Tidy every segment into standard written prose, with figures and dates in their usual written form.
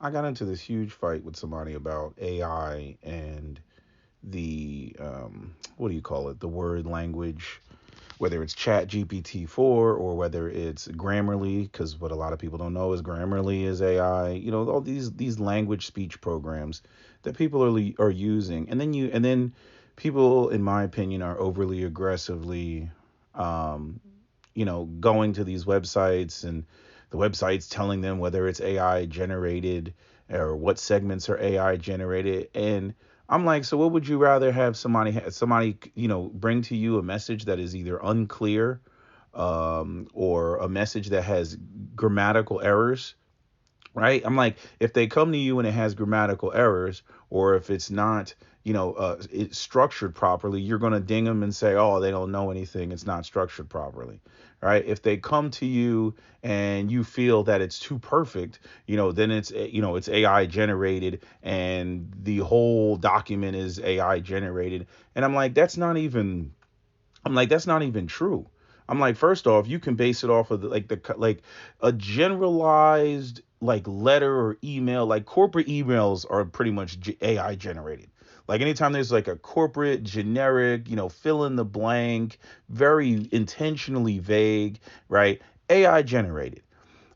I got into this huge fight with somebody about AI and the what do you call it? The word language, whether it's Chat GPT 4 or whether it's Grammarly, because what a lot of people don't know is Grammarly is AI. You know, all these language speech programs that people are using, and then people, in my opinion, are overly aggressively, um, going to these websites, and the websites telling them whether it's AI generated or what segments are AI generated. And I'm like, so what would you rather have somebody, bring to you a message that is either unclear, or a message that has grammatical errors, right? I'm like, if they come to you and it has grammatical errors, or if it's not, it's structured properly, you're going to ding them and say, oh, they don't know anything. It's not structured properly, right? If they come to you and you feel that it's too perfect, then it's AI generated and the whole document is AI generated. And that's not even true. I'm like, first off, you can base it off of like a generalized like letter or email. Like corporate emails are pretty much AI generated. Like anytime there's like a corporate generic, fill in the blank, very intentionally vague, right? AI generated.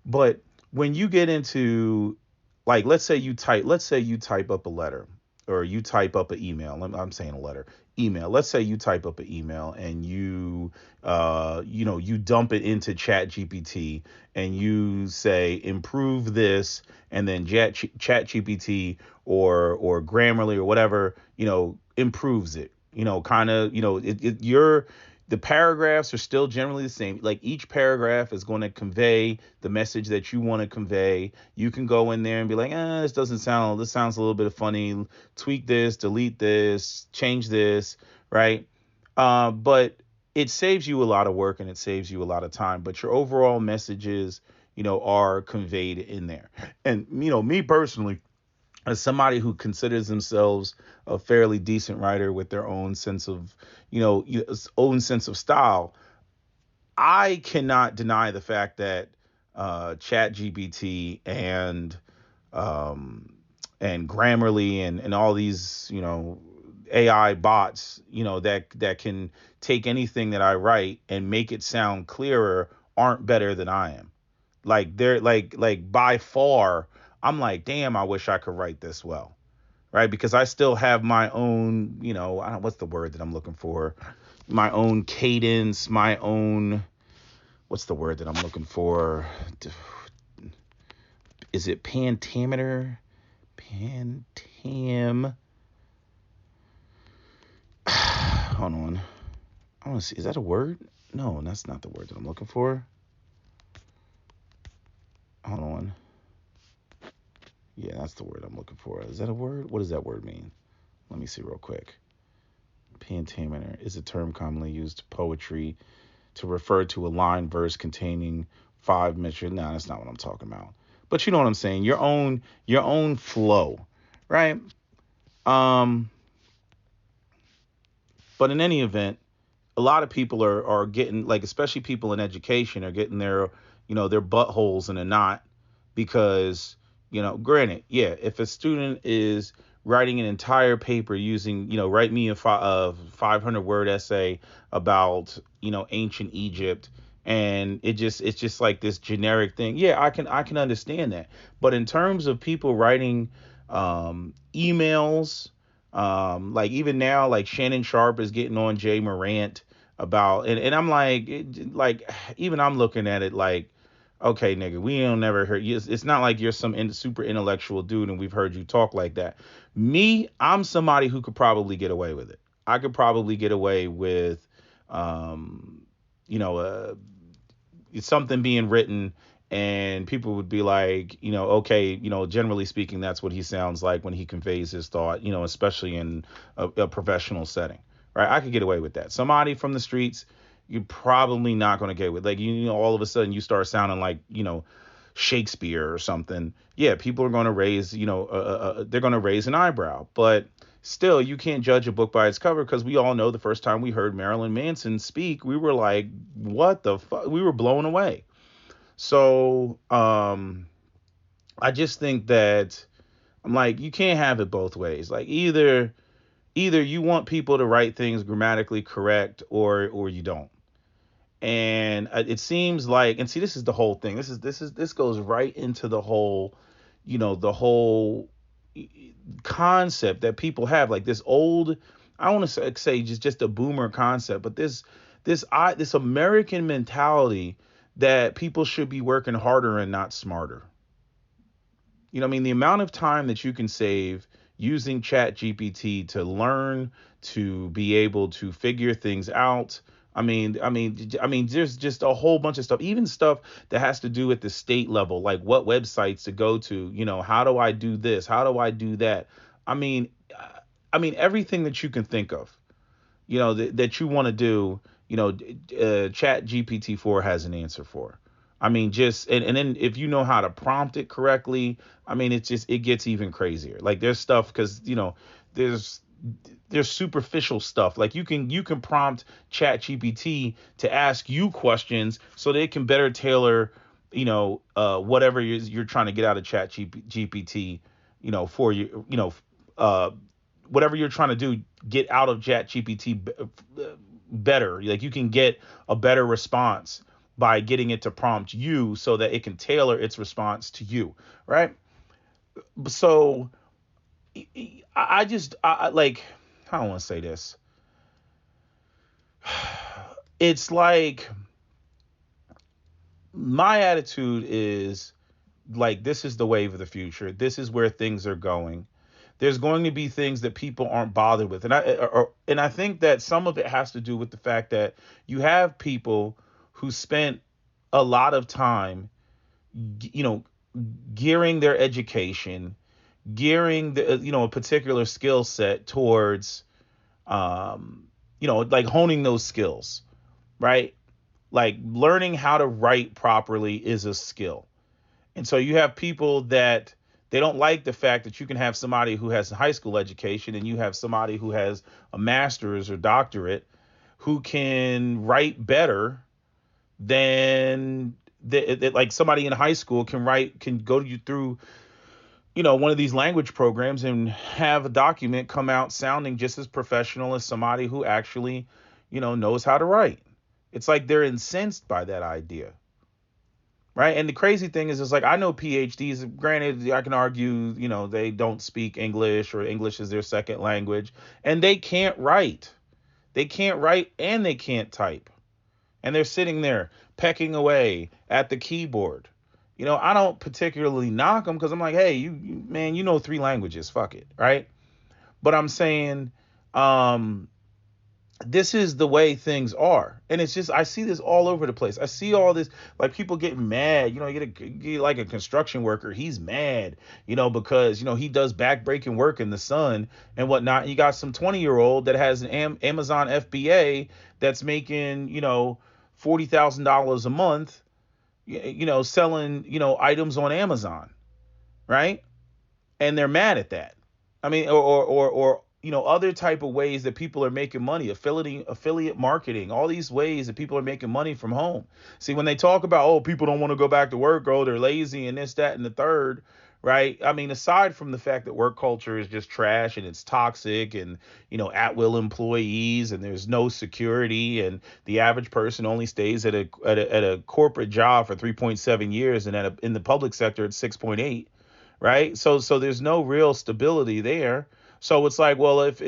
But when you get into, like, let's say you type up a letter, or you type up an email. I'm saying a letter, email. Let's say you type up an email and you dump it into Chat GPT and you say improve this, and then Chat GPT or Grammarly or whatever, improves it. Kind of, the paragraphs are still generally the same. Like each paragraph is going to convey the message that you want to convey. You can go in there and be like, this sounds a little bit funny. Tweak this, delete this, change this, right? But it saves you a lot of work and it saves you a lot of time. But your overall messages, are conveyed in there. And, me personally, as somebody who considers themselves a fairly decent writer with their own sense of, own sense of style, I cannot deny the fact that Chat GPT um, and Grammarly and all these, AI bots, that can take anything that I write and make it sound clearer, aren't better than I am. Like they're like by far, I'm like, damn, I wish I could write this well, right? Because I still have my own, what's the word that I'm looking for? My own cadence, my own, what's the word that I'm looking for? Is it pentameter? Pantam. Hold on. I want to see. Is that a word? No, that's not the word that I'm looking for. Hold on. Yeah, that's the word I'm looking for. Is that a word? What does that word mean? Let me see real quick. Pentameter is a term commonly used in poetry to refer to a line verse containing five measures. No, that's not what I'm talking about. But you know what I'm saying. Your own flow, right? Um, but in any event, a lot of people are getting, like, especially people in education, are getting their buttholes in a knot because, granted, yeah, if a student is writing an entire paper using, write me a 500 word essay about, ancient Egypt, and it's just like this generic thing. Yeah, I can understand that. But in terms of people writing emails, like even now, like Shannon Sharp is getting on Jay Morant about, and I'm like, even I'm looking at it like, okay, nigga, we don't never heard you. It's not like you're some super intellectual dude and we've heard you talk like that. Me, I'm somebody who could probably get away with it. I could probably get away with, um, you know, uh, something being written and people would be like, okay, generally speaking, that's what he sounds like when he conveys his thought, especially in a professional setting, right? I could get away with that. Somebody from the streets, you're probably not going to get with, like, all of a sudden you start sounding like, Shakespeare or something. Yeah, people are going to raise, they're going to raise an eyebrow, but still, you can't judge a book by its cover, because we all know the first time we heard Marilyn Manson speak, we were like, what the fuck? We were blown away. So, I just think that I'm like, you can't have it both ways. Like either you want people to write things grammatically correct or you don't. And it seems like, and see, this is the whole thing. This goes right into the whole, the whole concept that people have, like this old, I don't want to say just a boomer concept, but this American mentality that people should be working harder and not smarter. I mean, the amount of time that you can save using Chat GPT to learn, to be able to figure things out. I mean, there's just a whole bunch of stuff, even stuff that has to do at the state level, like what websites to go to. How do I do this? How do I do that? I mean, everything that you can think of, that you want to do, Chat GPT-4 has an answer for. I mean, just and then if you know how to prompt it correctly, I mean, it gets even crazier. Like there's stuff because there's there's superficial stuff. Like you can prompt Chat GPT to ask you questions so they can better tailor, whatever you're trying to get out of Chat GPT, for you, uh, whatever you're trying to do, get out of Chat GPT better. Like you can get a better response by getting it to prompt you so that it can tailor its response to you, right? So I just like, I don't want to say this. It's like my attitude is like, this is the wave of the future. This is where things are going. There's going to be things that people aren't bothered with, and I think that some of it has to do with the fact that you have people who spent a lot of time, you know, gearing their education, gearing a particular skill set towards, like honing those skills, right? Like learning how to write properly is a skill. And so you have people that they don't like the fact that you can have somebody who has a high school education and you have somebody who has a master's or doctorate who can write better than like somebody in high school can go you through, one of these language programs and have a document come out sounding just as professional as somebody who actually, knows how to write. It's like they're incensed by that idea. Right. And the crazy thing is, it's like I know PhDs, granted, I can argue, they don't speak English or English is their second language and they can't write. They can't write and they can't type. And they're sitting there pecking away at the keyboard. I don't particularly knock them because I'm like, hey, man, you know three languages. Fuck it. Right. But I'm saying, this is the way things are. And it's just, I see this all over the place. I see all this, like people getting mad. You get like a construction worker, he's mad, because, he does backbreaking work in the sun and whatnot. You got some 20-year-old that has an Amazon FBA that's making, $40,000 a month, selling, items on Amazon, right? And they're mad at that. I mean, or other type of ways that people are making money, affiliate marketing, all these ways that people are making money from home. See, when they talk about, oh, people don't want to go back to work, oh, they're lazy and this, that, and the third, right? I mean, aside from the fact that work culture is just trash and it's toxic and, at will employees and there's no security and the average person only stays at a corporate job for 3.7 years and in the public sector it's 6.8, right? So there's no real stability there. So it's like, well, if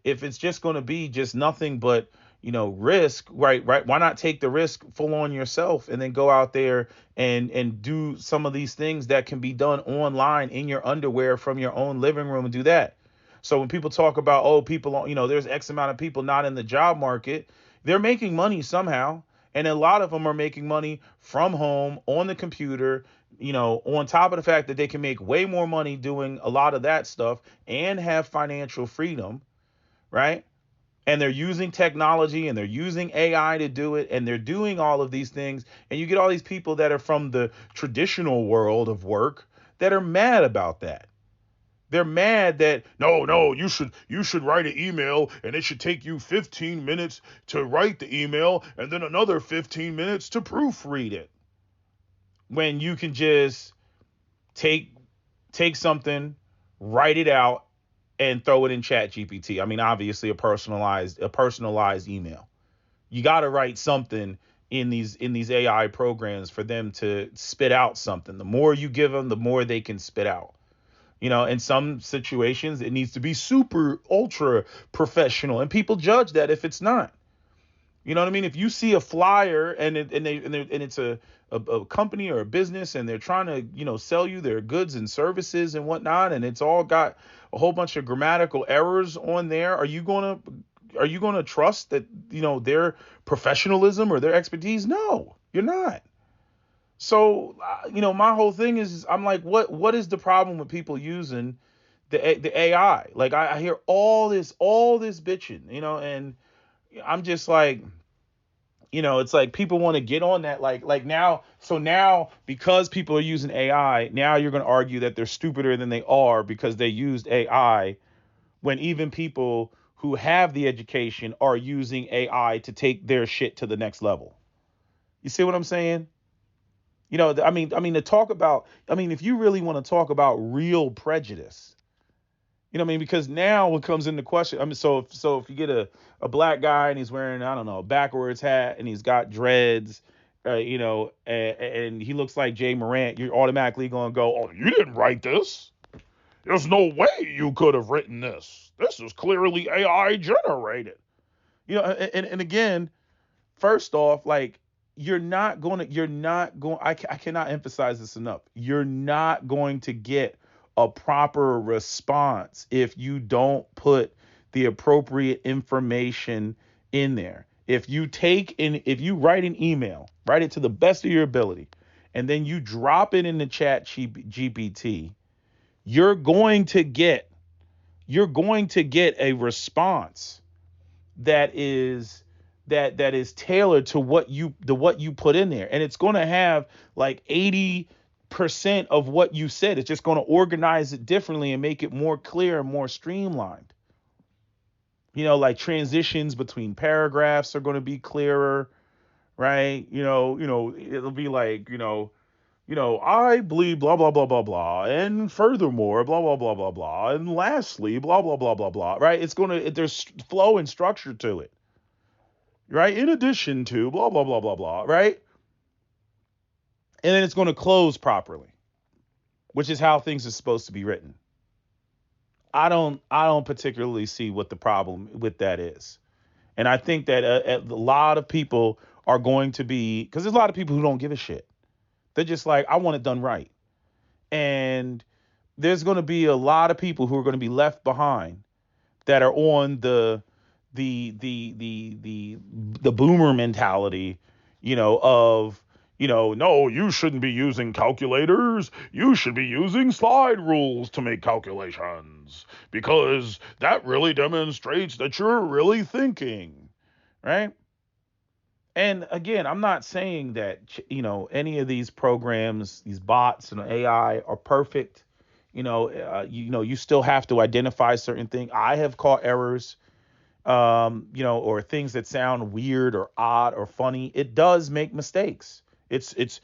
it's just going to be just nothing but, risk, right? Why not take the risk full on yourself and then go out there and do some of these things that can be done online in your underwear from your own living room and do that. So when people talk about, oh, people, there's X amount of people not in the job market, they're making money somehow. And a lot of them are making money from home on the computer, on top of the fact that they can make way more money doing a lot of that stuff and have financial freedom, right? And they're using technology and they're using AI to do it. And they're doing all of these things. And you get all these people that are from the traditional world of work that are mad about that. They're mad that no, you should write an email and it should take you 15 minutes to write the email and then another 15 minutes to proofread it. When you can just Take something, write it out, and throw it in Chat GPT. I mean, obviously a personalized email. You got to write something in these AI programs for them to spit out something. The more you give them, the more they can spit out. In some situations, it needs to be super ultra professional, and people judge that if it's not. You know what I mean? If you see a flyer and it's a company or a business and they're trying to, sell you their goods and services and whatnot, and it's all got a whole bunch of grammatical errors on there, are you gonna trust that, their professionalism or their expertise? No, you're not. So, my whole thing is, I'm like, what is the problem with people using the AI? Like, I hear all this bitching, and I'm just like, it's like people want to get on that, like now. So now, because people are using AI, now you're going to argue that they're stupider than they are because they used AI, when even people who have the education are using AI to take their shit to the next level. You see what I'm saying? To talk about, if you really want to talk about real prejudice, because now what comes into question, so if you get a black guy and he's wearing, I don't know, a backwards hat and he's got dreads, and he looks like Jay Morant, you're automatically going to go, oh, you didn't write this. There's no way you could have written this. This is clearly AI generated. And again, first off, like, I cannot emphasize this enough. You're not going to get a proper response if you don't put the appropriate information in there. If you write an email, write it to the best of your ability, and then you drop it in the Chat GPT, you're going to get a response that is tailored to what you put in there, and it's going to have like 80% of what you said. It's just going to organize it differently and make it more clear and more streamlined. Like transitions between paragraphs are going to be clearer, right? It'll be like, I believe blah blah blah blah blah, and furthermore blah blah blah blah blah, and lastly blah blah blah blah blah, right? There's flow and structure to it, right? In addition to blah blah blah blah blah, right? And then it's going to close properly, which is how things are supposed to be written. I don't particularly see what the problem with that is. And I think that a lot of people are going to be, because there's a lot of people who don't give a shit. They're just like, I want it done right. And there's going to be a lot of people who are going to be left behind that are on the boomer mentality, of, no, you shouldn't be using calculators. You should be using slide rules to make calculations, because that really demonstrates that you're really thinking, right? And again, I'm not saying that, any of these programs, these bots and AI are perfect. You still have to identify certain things. I have caught errors, or things that sound weird or odd or funny. It does make mistakes. It's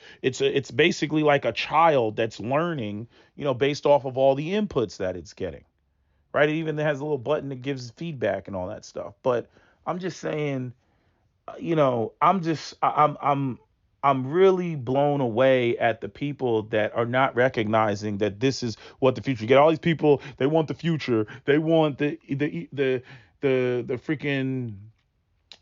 basically like a child that's learning, based off of all the inputs that it's getting, right? It even has a little button that gives feedback and all that stuff. But I'm just saying, I'm really blown away at the people that are not recognizing that this is what the future. You get all these people, they want the future. They want the freaking,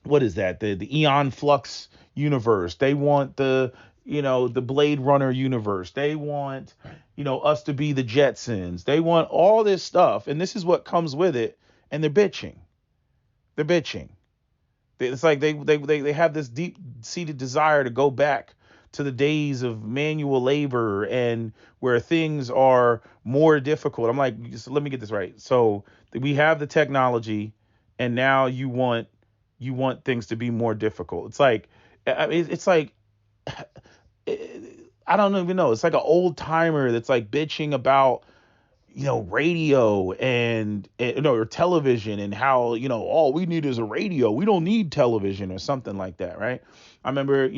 what is that? The Eon Flux universe. They want the Blade Runner universe. They want, us to be the Jetsons. They want all this stuff, and this is what comes with it. And they're bitching. They're bitching. It's like they have this deep-seated desire to go back to the days of manual labor and where things are more difficult. I'm like, just let me get this right. So we have the technology, and now you want things to be more difficult. It's like, it's like, I don't even know. It's like an old timer that's like bitching about, radio and or television, and how, all we need is a radio. We don't need television or something like that, right? I remember,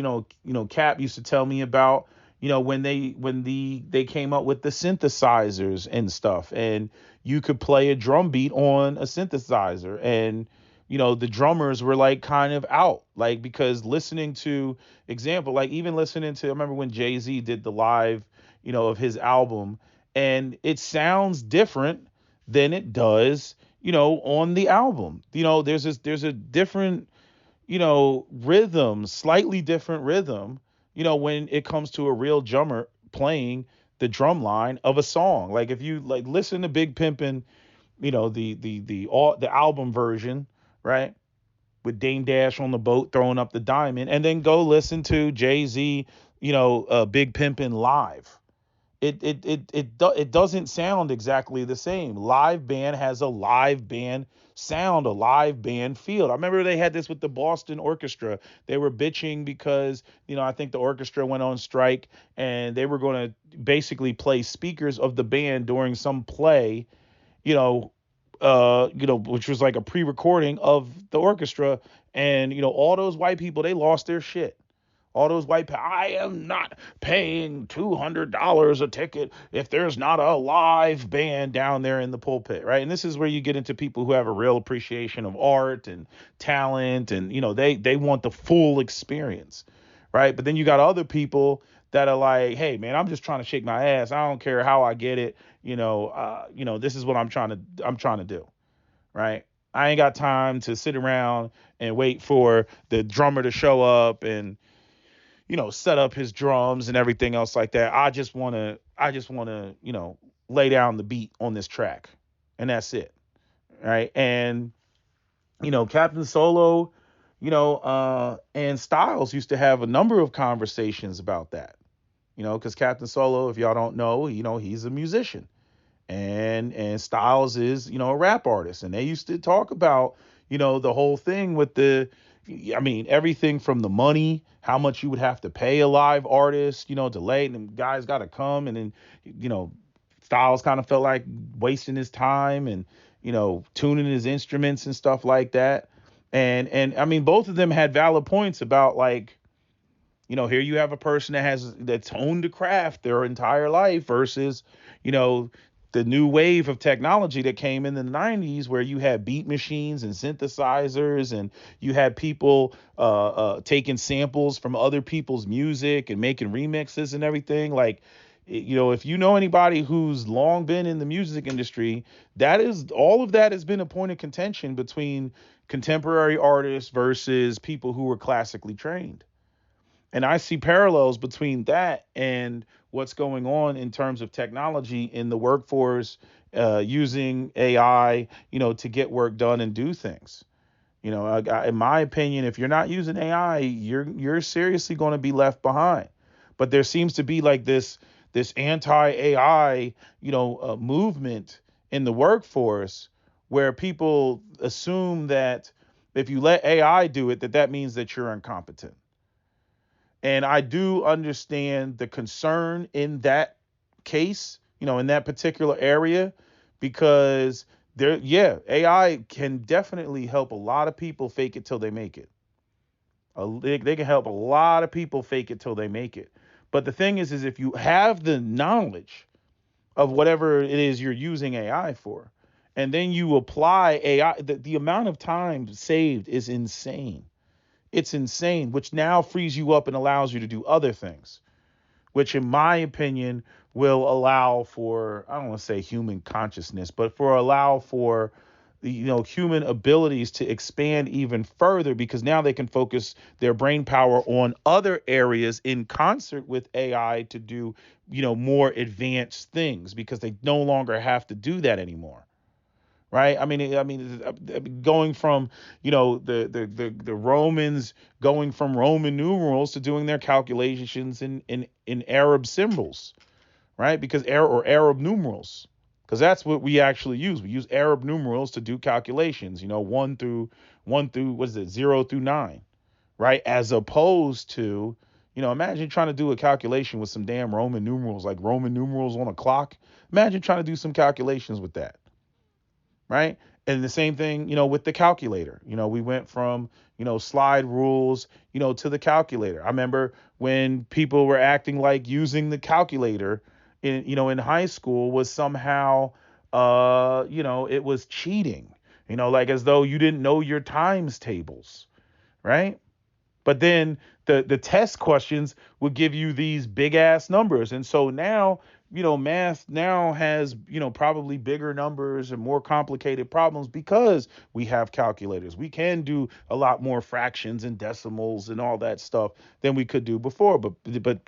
Cap used to tell me about, When they came up with the synthesizers and stuff, and you could play a drum beat on a synthesizer, and the drummers were like kind of out, like, because listening to example, like even listening to, I remember when Jay-Z did the live, of his album, and it sounds different than it does, on the album. There's a different, rhythm, slightly different rhythm, when it comes to a real drummer playing the drum line of a song. Like if you like listen to Big Pimpin', the album version, right? With Dame Dash on the boat throwing up the diamond, and then go listen to Jay-Z, Big Pimpin' live. It doesn't sound exactly the same. Live band has a live band sound, a live band feel. I remember they had this with the Boston Orchestra. They were bitching because, I think the orchestra went on strike, and they were going to basically play speakers of the band during some play, you know, which was like a pre-recording of the orchestra, and all those white people, they lost their shit. All those I am not paying $200 a ticket if there's not a live band down there in the pulpit, right? And this is where you get into people who have a real appreciation of art and talent, and they want the full experience, right? But then you got other people that are like, hey man, I'm just trying to shake my ass. I don't care how I get it. This is what I'm trying to do, right? I ain't got time to sit around and wait for the drummer to show up and set up his drums and everything else like that. I just want to, lay down the beat on this track, and that's it. Right. And, Captain Solo, and Styles used to have a number of conversations about that, because Captain Solo, if y'all don't know, he's a musician, and Styles is, a rap artist, and they used to talk about, the whole thing with I mean, everything from the money, how much you would have to pay a live artist, to lay, and the guys got to come, and then, Styles kind of felt like wasting his time, and, tuning his instruments and stuff like that. And I mean, both of them had valid points about, like, here you have a person that's honed the craft their entire life versus, you know, the new wave of technology that came in the 90s, where you had beat machines and synthesizers, and you had people taking samples from other people's music and making remixes and everything. Like, if you know anybody who's long been in the music industry, all of that has been a point of contention between contemporary artists versus people who were classically trained. And I see parallels between that and what's going on in terms of technology in the workforce, using AI, to get work done and do things. In my opinion, if you're not using AI, you're seriously going to be left behind. But there seems to be like this anti-AI, movement in the workforce, where people assume that if you let AI do it, that means that you're incompetent. And I do understand the concern in that case, in that particular area, because AI can definitely help a lot of people fake it till they make it. They can help a lot of people fake it till they make it. But the thing is if you have the knowledge of whatever it is you're using AI for, and then you apply AI, the amount of time saved is insane. It's insane, which now frees you up and allows you to do other things, which in my opinion will allow for, I don't want to say human consciousness, but allow for human abilities to expand even further, because now they can focus their brain power on other areas in concert with AI to do more advanced things, because they no longer have to do that anymore. Right. I mean, going from, the Romans going from Roman numerals to doing their calculations in Arab symbols. Right. Because Arab numerals, because that's what we actually use. We use Arab numerals to do calculations, one through what is it, 0 through 9. Right. As opposed to, imagine trying to do a calculation with some damn Roman numerals, like Roman numerals on a clock. Imagine trying to do some calculations with that. right? And the same thing, with the calculator. We went from, slide rules, to the calculator. I remember when people were acting like using the calculator in high school was somehow, it was cheating, like as though you didn't know your times tables, right? But then the test questions would give you these big ass numbers. And so now, math now has, probably bigger numbers and more complicated problems because we have calculators. We can do a lot more fractions and decimals and all that stuff than we could do before. But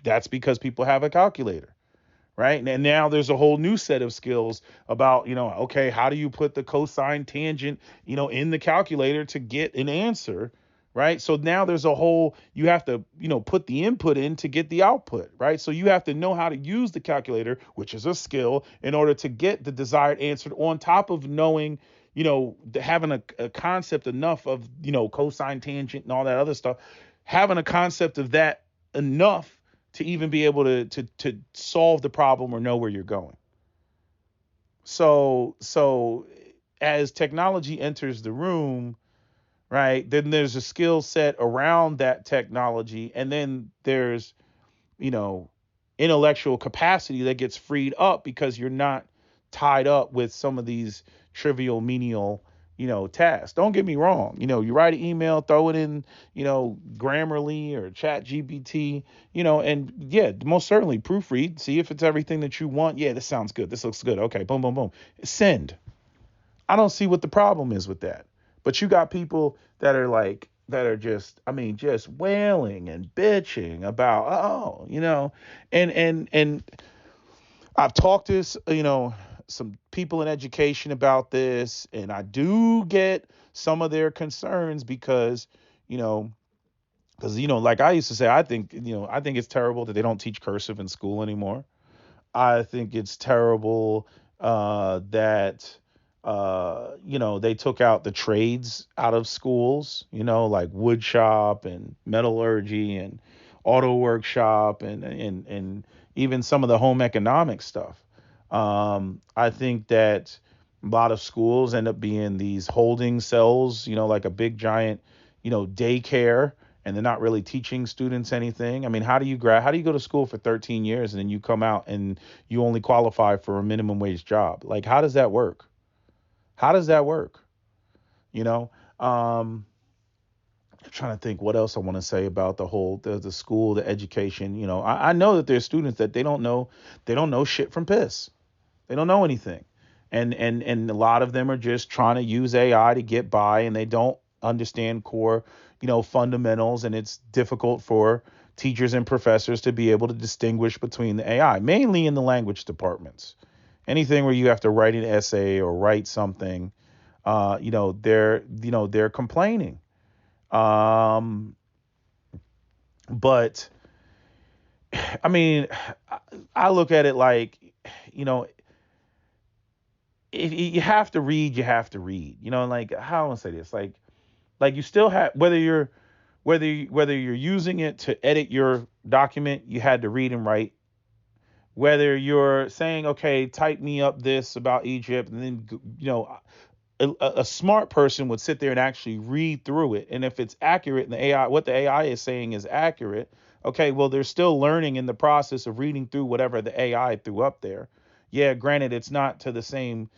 that's because people have a calculator. Right. And now there's a whole new set of skills about, okay, how do you put the cosine tangent, in the calculator to get an answer? Right. So now there's a whole, you have to, put the input in to get the output. Right. So you have to know how to use the calculator, which is a skill, in order to get the desired answer, on top of knowing, having a concept enough of, cosine tangent and all that other stuff, having a concept of that enough to even be able to solve the problem or know where you're going. So as technology enters the room, right, then there's a skill set around that technology, and then there's, you know, intellectual capacity that gets freed up because you're not tied up with some of these trivial menial, tasks. Don't get me wrong. You write an email, throw it in, Grammarly or Chat GPT, and yeah, most certainly proofread, see if it's everything that you want. Yeah, this sounds good. This looks good. Okay, boom, boom, boom. Send. I don't see what the problem is with that. But you got people that are just, I mean, just wailing and bitching about, and I've talked to, some people in education about this, and I do get some of their concerns because, you know, like I used to say, I think it's terrible that they don't teach cursive in school anymore. I think it's terrible that they took out the trades out of schools, like wood shop and metallurgy and auto workshop and even some of the home economic stuff. I think that a lot of schools end up being these holding cells, like a big giant, daycare, and they're not really teaching students anything. I mean, how do you go to school for 13 years and then you come out and you only qualify for a minimum wage job? Like, how does that work? How does that work? You know, I'm trying to think what else I want to say about the school, the education. I know that there's students that they don't know shit from piss. They don't know anything. And a lot of them are just trying to use AI to get by, and they don't understand core, fundamentals, and it's difficult for teachers and professors to be able to distinguish between the AI, mainly in the language departments. Anything where you have to write an essay or write something, they're complaining. Um, but I mean, I look at it like, you know, if you have to read, you have to read. Like, how I want to say this, like you still have, whether you're using it to edit your document, you had to read and write. Whether you're saying, okay, type me up this about Egypt, and then a smart person would sit there and actually read through it. And if it's accurate and what the AI is saying is accurate, okay, well, they're still learning in the process of reading through whatever the AI threw up there. Yeah, granted, it's not to the same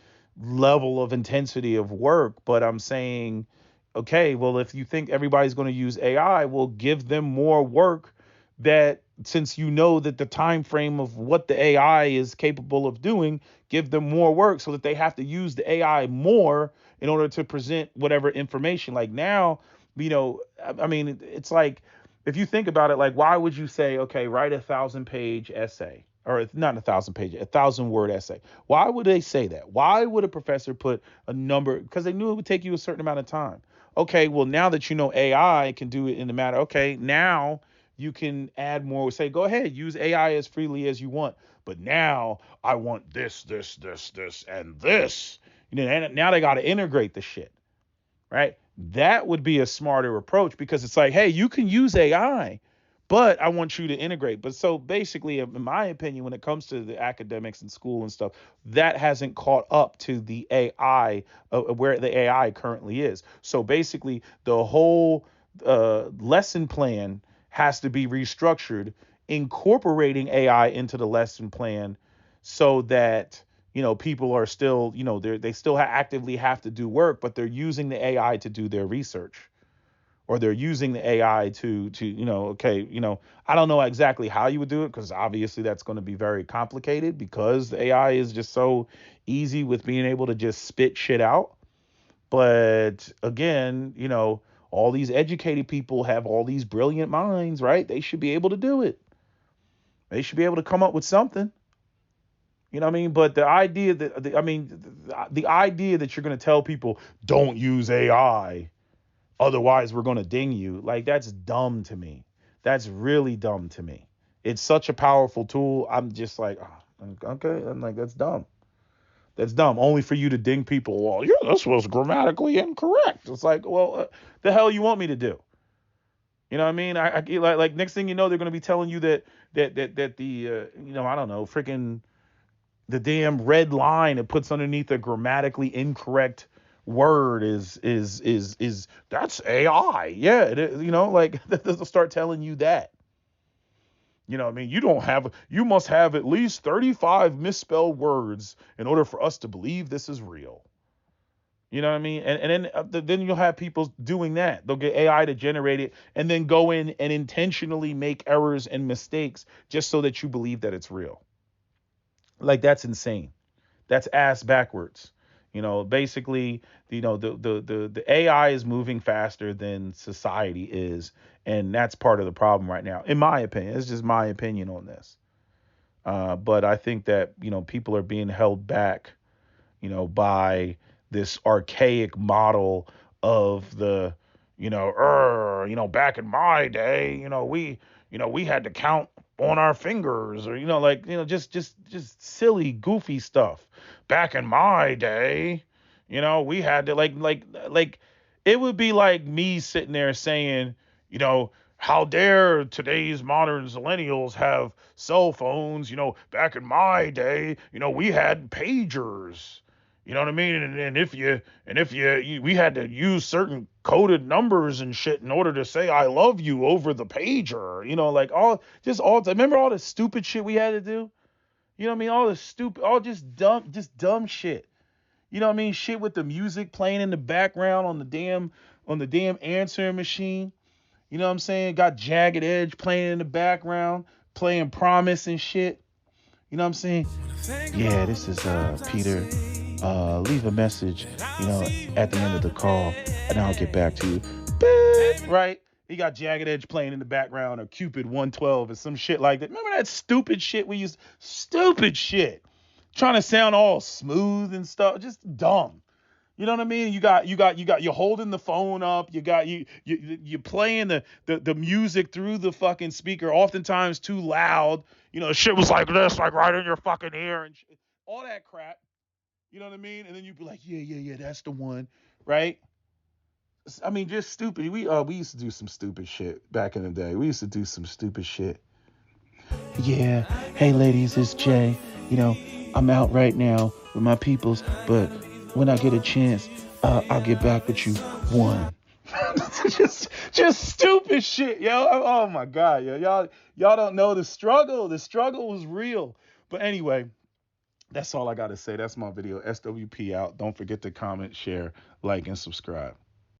level of intensity of work, but I'm saying, okay, well, if you think everybody's going to use AI, well, give them more work, that since that the time frame of what the AI is capable of doing, give them more work so that they have to use the AI more in order to present whatever information. Like now, I mean, it's like, if you think about it, like, why would you say, okay, write 1,000-page essay, or it's not 1,000 page, 1,000-word essay? Why would they say that? Why would a professor put a number? Because they knew it would take you a certain amount of time. Okay, well, now that AI can do it in a matter, okay, now you can add more. Say, go ahead, use AI as freely as you want. But now I want this, and this. And now they got to integrate the shit, right? That would be a smarter approach, because it's like, hey, you can use AI, but I want you to integrate. But so basically, in my opinion, when it comes to the academics and school and stuff, that hasn't caught up to the AI, where the AI currently is. So basically, the whole lesson plan has to be restructured, incorporating AI into the lesson plan so that people are still, they still actively have to do work, but they're using the AI to do their research, or they're using the AI to okay, I don't know exactly how you would do it, because obviously that's going to be very complicated, because the AI is just so easy with being able to just spit shit out. But again, all these educated people have all these brilliant minds, right? They should be able to do it. They should be able to come up with something. You know what I mean? But the idea that, the idea that you're going to tell people don't use AI, otherwise we're going to ding you, like, that's dumb to me. That's really dumb to me. It's such a powerful tool. I'm just like, oh, okay. I'm like, that's dumb. That's dumb. Only for you to ding people. Well, yeah, this was grammatically incorrect. It's like, well, the hell you want me to do? You know what I mean? I like next thing you know, they're going to be telling you that the I don't know, freaking the damn red line it puts underneath a grammatically incorrect word is that's AI. Yeah, it is, like they'll start telling you that. You know what I mean? You must have at least 35 misspelled words in order for us to believe this is real. You know what I mean? And then you'll have people doing that. They'll get AI to generate it and then go in and intentionally make errors and mistakes just so that you believe that it's real. Like, that's insane. That's ass backwards. Basically, the AI is moving faster than society is, and that's part of the problem right now, in my opinion. It's just my opinion on this. But I think that people are being held back, by this archaic model of the, back in my day, we had to count on our fingers, or just silly goofy stuff. Back in my day, we had to like it would be like me sitting there saying, how dare today's modern millennials have cell phones? Back in my day, we had pagers. You know what I mean? We had to use certain coded numbers and shit in order to say I love you over the pager. Like remember all the stupid shit we had to do? You know what I mean? All the stupid, all just dumb shit. You know what I mean? Shit with the music playing in the background on the damn answering machine. You know what I'm saying? Got Jagged Edge playing in the background, playing Promise and shit. You know what I'm saying? Yeah, this is Peter. Leave a message, at the end of the call, and I'll get back to you. Right? He got Jagged Edge playing in the background, or Cupid 112 or some shit like that. Remember that stupid shit we used? Stupid shit. Trying to sound all smooth and stuff. Just dumb. You know what I mean? You're holding the phone up. You playing the music through the fucking speaker, oftentimes too loud. Shit was like this, like right in your fucking ear and shit. All that crap. You know what I mean? And then you'd be like, yeah, that's the one, right? I mean, just stupid. We used to do some stupid shit back in the day. We used to do some stupid shit. Yeah, hey ladies, it's Jay. I'm out right now with my peoples, but when I get a chance, I'll get back with you. One. just stupid shit, yo. Oh my god, yo. Y'all don't know the struggle. The struggle was real. But anyway, that's all I got to say. That's my video. SWP out. Don't forget to comment, share, like, and subscribe.